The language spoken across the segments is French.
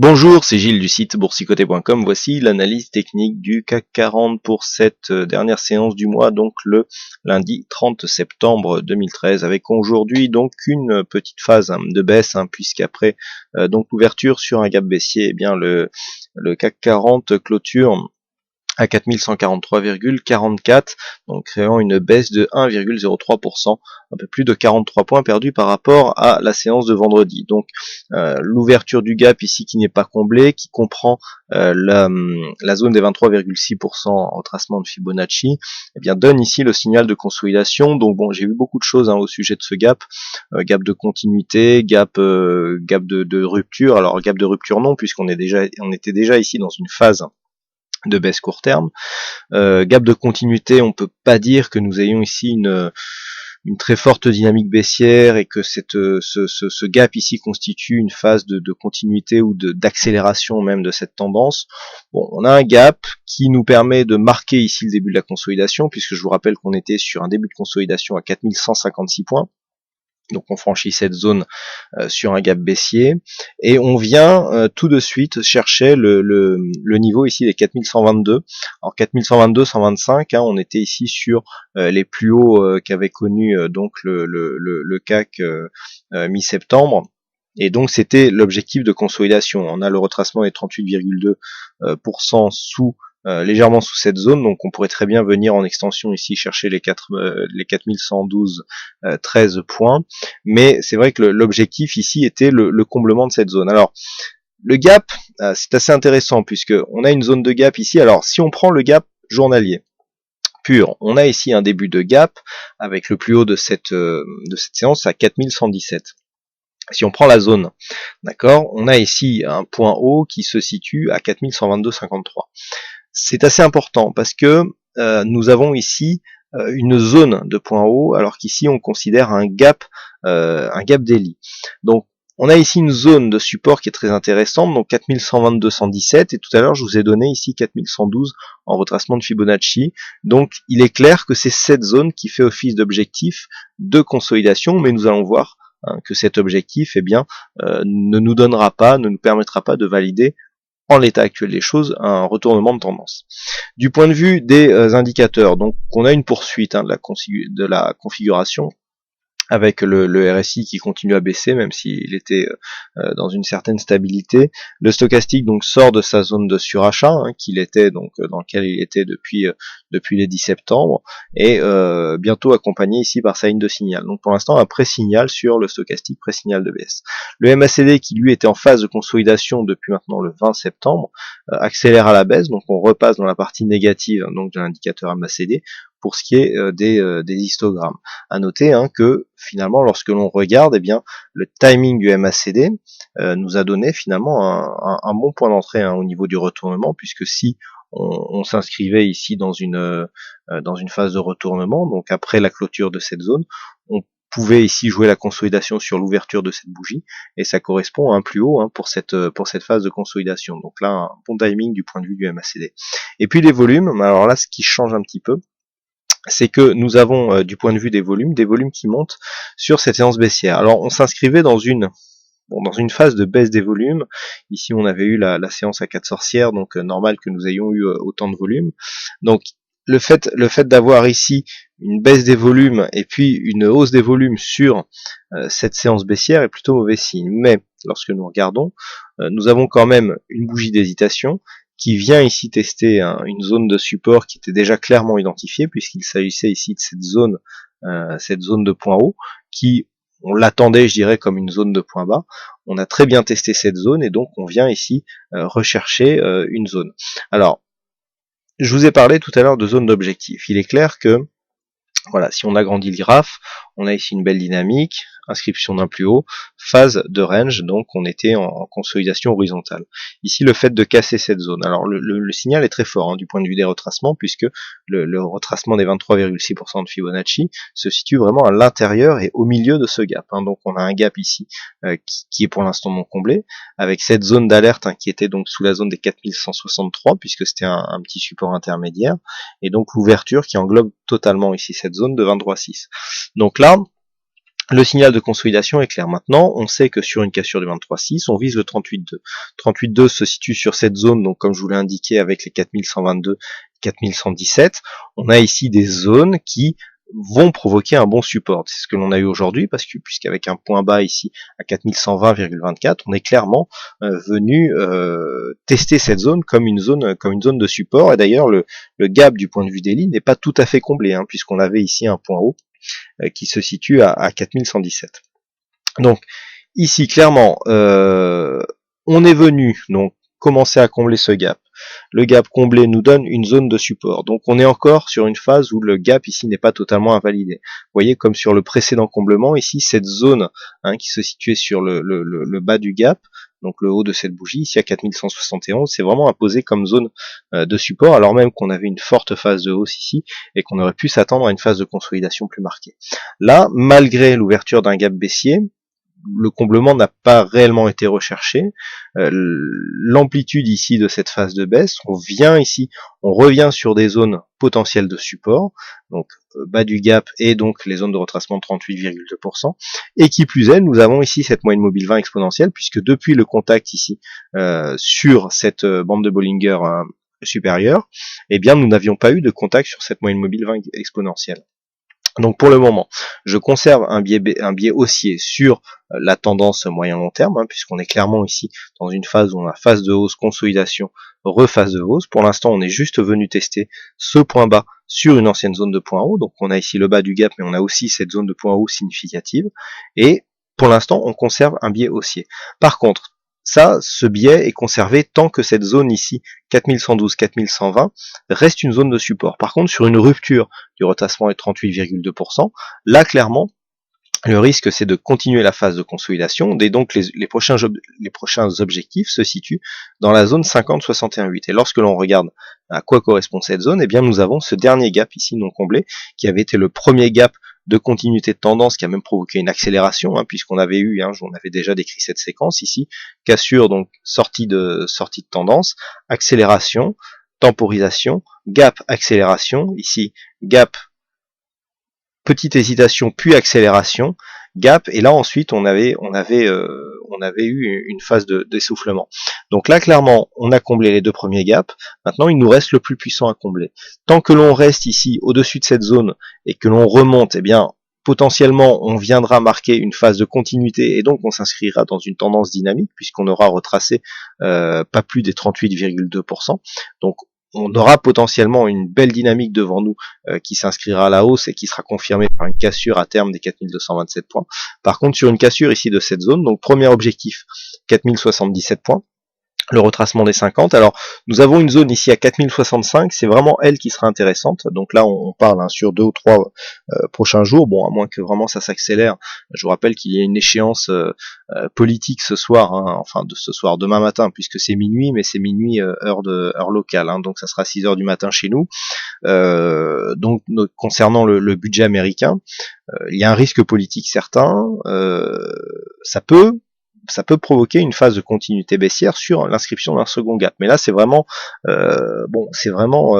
Bonjour, c'est Gilles du site boursicoté.com. Voici l'analyse technique du CAC 40 pour cette dernière séance du mois, donc le lundi 30 septembre 2013, avec aujourd'hui donc une petite phase de baisse, puisqu'après donc l'ouverture sur un gap baissier, eh bien le CAC 40 clôture à 4143,44, donc créant une baisse de 1,03%, un peu plus de 43 points perdus par rapport à la séance de vendredi. Donc l'ouverture du gap ici qui n'est pas comblée, qui comprend la zone des 23,6% en retracement de Fibonacci, eh bien donne ici le signal de consolidation. Donc bon, j'ai vu beaucoup de choses au sujet de ce gap, gap de continuité, gap de rupture. Alors gap de rupture non, puisqu'on était déjà ici dans une phase de baisse court terme. Gap de continuité, on peut pas dire que nous ayons ici une très forte dynamique baissière et que ce gap ici constitue une phase de continuité ou d'accélération même de cette tendance. Bon, on a un gap qui nous permet de marquer ici le début de la consolidation, puisque je vous rappelle qu'on était sur un début de consolidation à 4156 points. Donc on franchit cette zone sur un gap baissier et on vient tout de suite chercher le niveau ici des 4122. Alors 4122, 125, on était ici sur les plus hauts qu'avait connu donc le CAC mi-septembre. Et donc c'était l'objectif de consolidation. On a le retracement des 38,2% légèrement sous cette zone, donc on pourrait très bien venir en extension ici chercher les 4112 13 points, mais c'est vrai que l'objectif ici était le comblement de cette zone. Alors le gap, c'est assez intéressant puisque on a une zone de gap ici. Alors si on prend le gap journalier pur, on a ici un début de gap avec le plus haut de cette séance à 4117. Si on prend la zone, d'accord, on a ici un point haut qui se situe à 4122,53. C'est assez important parce que nous avons ici une zone de point haut, alors qu'ici on considère un gap daily. Donc on a ici une zone de support qui est très intéressante, donc 4122,117, et tout à l'heure je vous ai donné ici 4112 en retracement de Fibonacci. Donc il est clair que c'est cette zone qui fait office d'objectif de consolidation, mais nous allons voir que cet objectif ne nous permettra pas de valider en l'état actuel des choses, un retournement de tendance. Du point de vue des indicateurs, donc on a une poursuite de la configuration, avec le RSI qui continue à baisser, même s'il était dans une certaine stabilité. Le stochastique donc sort de sa zone de surachat, qu'il était donc dans lequel il était depuis les 10 septembre, et bientôt accompagné ici par sa ligne de signal. Donc pour l'instant un pré-signal sur le stochastique, pré-signal de baisse. Le MACD qui lui était en phase de consolidation depuis maintenant le 20 septembre accélère à la baisse, donc on repasse dans la partie négative donc de l'indicateur MACD pour ce qui est des histogrammes. À noter que finalement lorsque l'on regarde, le timing du MACD nous a donné finalement un bon point d'entrée au niveau du retournement, puisque si on s'inscrivait ici dans une phase de retournement, donc après la clôture de cette zone, on pouvait ici jouer la consolidation sur l'ouverture de cette bougie, et ça correspond à un plus haut pour cette phase de consolidation. Donc là, un bon timing du point de vue du MACD. Et puis les volumes, alors là ce qui change un petit peu, c'est que nous avons du point de vue des volumes qui montent sur cette séance baissière. Alors on s'inscrivait dans une phase de baisse des volumes. Ici on avait eu la séance à 4 sorcières, donc normal que nous ayons eu autant de volumes. Donc le fait d'avoir ici une baisse des volumes et puis une hausse des volumes sur cette séance baissière est plutôt mauvais signe. Mais lorsque nous regardons, nous avons quand même une bougie d'hésitation qui vient ici tester une zone de support qui était déjà clairement identifiée, puisqu'il s'agissait ici de cette zone de point haut, qui, on l'attendait, je dirais, comme une zone de point bas. On a très bien testé cette zone, et donc on vient ici rechercher une zone. Alors, je vous ai parlé tout à l'heure de zone d'objectif. Il est clair que, voilà, si on agrandit le graphe, on a ici une belle dynamique, inscription d'un plus haut, phase de range, donc on était en consolidation horizontale. Ici, le fait de casser cette zone. Alors le signal est très fort du point de vue des retracements, puisque le retracement des 23,6% de Fibonacci se situe vraiment à l'intérieur et au milieu de ce gap. Donc on a un gap ici qui est pour l'instant non comblé, avec cette zone d'alerte qui était donc sous la zone des 4163, puisque c'était un petit support intermédiaire, et donc l'ouverture qui englobe totalement ici cette zone de 23,6. Donc là, Le signal de consolidation est clair. Maintenant, on sait que sur une cassure du 23.6, on vise le 38.2. 38.2 se situe sur cette zone, donc comme je vous l'ai indiqué avec les 4122, 4117. On a ici des zones qui vont provoquer un bon support. C'est ce que l'on a eu aujourd'hui, parce que puisqu'avec un point bas ici à 4120,24, on est clairement venu tester cette zone comme une zone de support. Et d'ailleurs, le gap du point de vue daily n'est pas tout à fait comblé, hein, puisqu'on avait ici un point haut qui se situe à 4117. Donc ici clairement on est venu donc commencer à combler ce gap. Le gap comblé nous donne une zone de support. Donc on est encore sur une phase où le gap ici n'est pas totalement invalidé. Vous voyez, comme sur le précédent comblement, ici cette zone qui se situait sur le bas du gap, donc le haut de cette bougie, ici à 4171, c'est vraiment imposé comme zone de support, alors même qu'on avait une forte phase de hausse ici, et qu'on aurait pu s'attendre à une phase de consolidation plus marquée. Là, malgré l'ouverture d'un gap baissier, le comblement n'a pas réellement été recherché. L'amplitude ici de cette phase de baisse, on revient sur des zones potentielles de support, donc bas du gap et donc les zones de retracement de 38,2%. Et qui plus est, nous avons ici cette moyenne mobile 20 exponentielle, puisque depuis le contact ici sur cette bande de Bollinger supérieure, eh bien nous n'avions pas eu de contact sur cette moyenne mobile 20 exponentielle. Donc pour le moment, je conserve un biais haussier sur la tendance moyen-long terme, puisqu'on est clairement ici dans une phase où on a phase de hausse, consolidation, rephase de hausse. Pour l'instant, on est juste venu tester ce point bas sur une ancienne zone de point haut. Donc on a ici le bas du gap, mais on a aussi cette zone de point haut significative. Et pour l'instant, on conserve un biais haussier. Par contre, ce biais est conservé tant que cette zone ici, 4112, 4120, reste une zone de support. Par contre, sur une rupture du retracement est 38,2%, là clairement, le risque c'est de continuer la phase de consolidation, et donc les prochains objectifs se situent dans la zone 50-61,8. Et lorsque l'on regarde à quoi correspond cette zone, eh bien nous avons ce dernier gap ici non comblé, qui avait été le premier gap de continuité de tendance qui a même provoqué une accélération, puisqu'on avait eu, on avait déjà décrit cette séquence ici, cassure, donc sortie de tendance, accélération, temporisation, gap, accélération, ici gap, petite hésitation puis accélération, gap, et là ensuite on avait eu une phase d'essoufflement. Donc là clairement on a comblé les deux premiers gaps, maintenant il nous reste le plus puissant à combler. Tant que l'on reste ici au-dessus de cette zone et que l'on remonte, eh bien potentiellement on viendra marquer une phase de continuité et donc on s'inscrira dans une tendance dynamique puisqu'on aura retracé pas plus des 38,2%. Donc on aura potentiellement une belle dynamique devant nous qui s'inscrira à la hausse et qui sera confirmée par une cassure à terme des 4227 points. Par contre, sur une cassure ici de cette zone, donc premier objectif, 4077 points, le retracement des 50. Alors, nous avons une zone ici à 4065, c'est vraiment elle qui sera intéressante. Donc là, on parle sur 2 ou 3 prochains jours, bon, à moins que vraiment ça s'accélère. Je vous rappelle qu'il y a une échéance politique ce soir, enfin de ce soir, demain matin, puisque c'est minuit, mais c'est minuit heure locale, donc ça sera 6 heures du matin chez nous. Donc concernant le budget américain, il y a un risque politique certain, ça peut provoquer une phase de continuité baissière sur l'inscription d'un second gap. Mais là, c'est vraiment,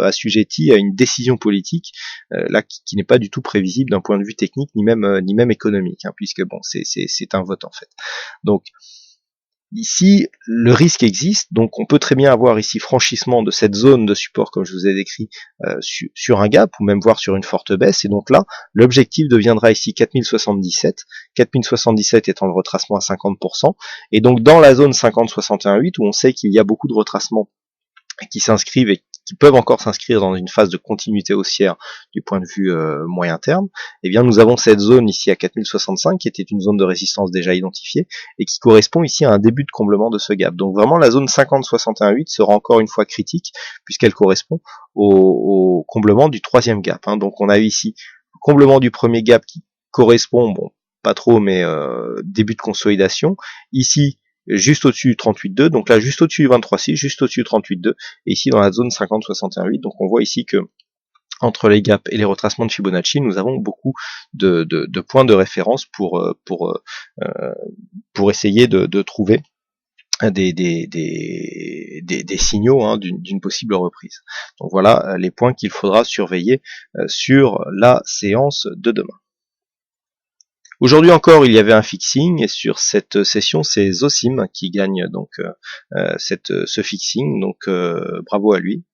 assujetti à une décision politique là qui n'est pas du tout prévisible d'un point de vue technique ni même économique, puisque bon, c'est un vote en fait. Donc ici, le risque existe, donc on peut très bien avoir ici franchissement de cette zone de support comme je vous ai décrit sur un gap ou même voir sur une forte baisse, et donc là, l'objectif deviendra ici 4077, 4077 étant le retracement à 50%, et donc dans la zone 50-61,8 où on sait qu'il y a beaucoup de retracements qui s'inscrivent et qui peuvent encore s'inscrire dans une phase de continuité haussière du point de vue moyen terme, eh bien nous avons cette zone ici à 4065 qui était une zone de résistance déjà identifiée et qui correspond ici à un début de comblement de ce gap. Donc vraiment la zone 50-61,8 sera encore une fois critique puisqu'elle correspond au comblement du troisième gap. Donc on a eu ici le comblement du premier gap qui correspond, bon pas trop, mais début de consolidation. Ici juste au-dessus du 38.2, donc là juste au-dessus du 23.6, juste au-dessus du 38.2, et ici dans la zone 50-61,8, donc on voit ici que entre les gaps et les retracements de Fibonacci, nous avons beaucoup de points de référence pour essayer de trouver des signaux d'une possible reprise. Donc voilà les points qu'il faudra surveiller sur la séance de demain. Aujourd'hui encore, il y avait un fixing et sur cette session, c'est Zosim qui gagne donc ce fixing. Donc bravo à lui.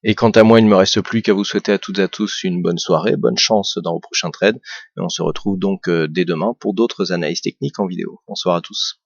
Et quant à moi, il ne me reste plus qu'à vous souhaiter à toutes et à tous une bonne soirée, bonne chance dans vos prochains trades. Et on se retrouve donc dès demain pour d'autres analyses techniques en vidéo. Bonsoir à tous.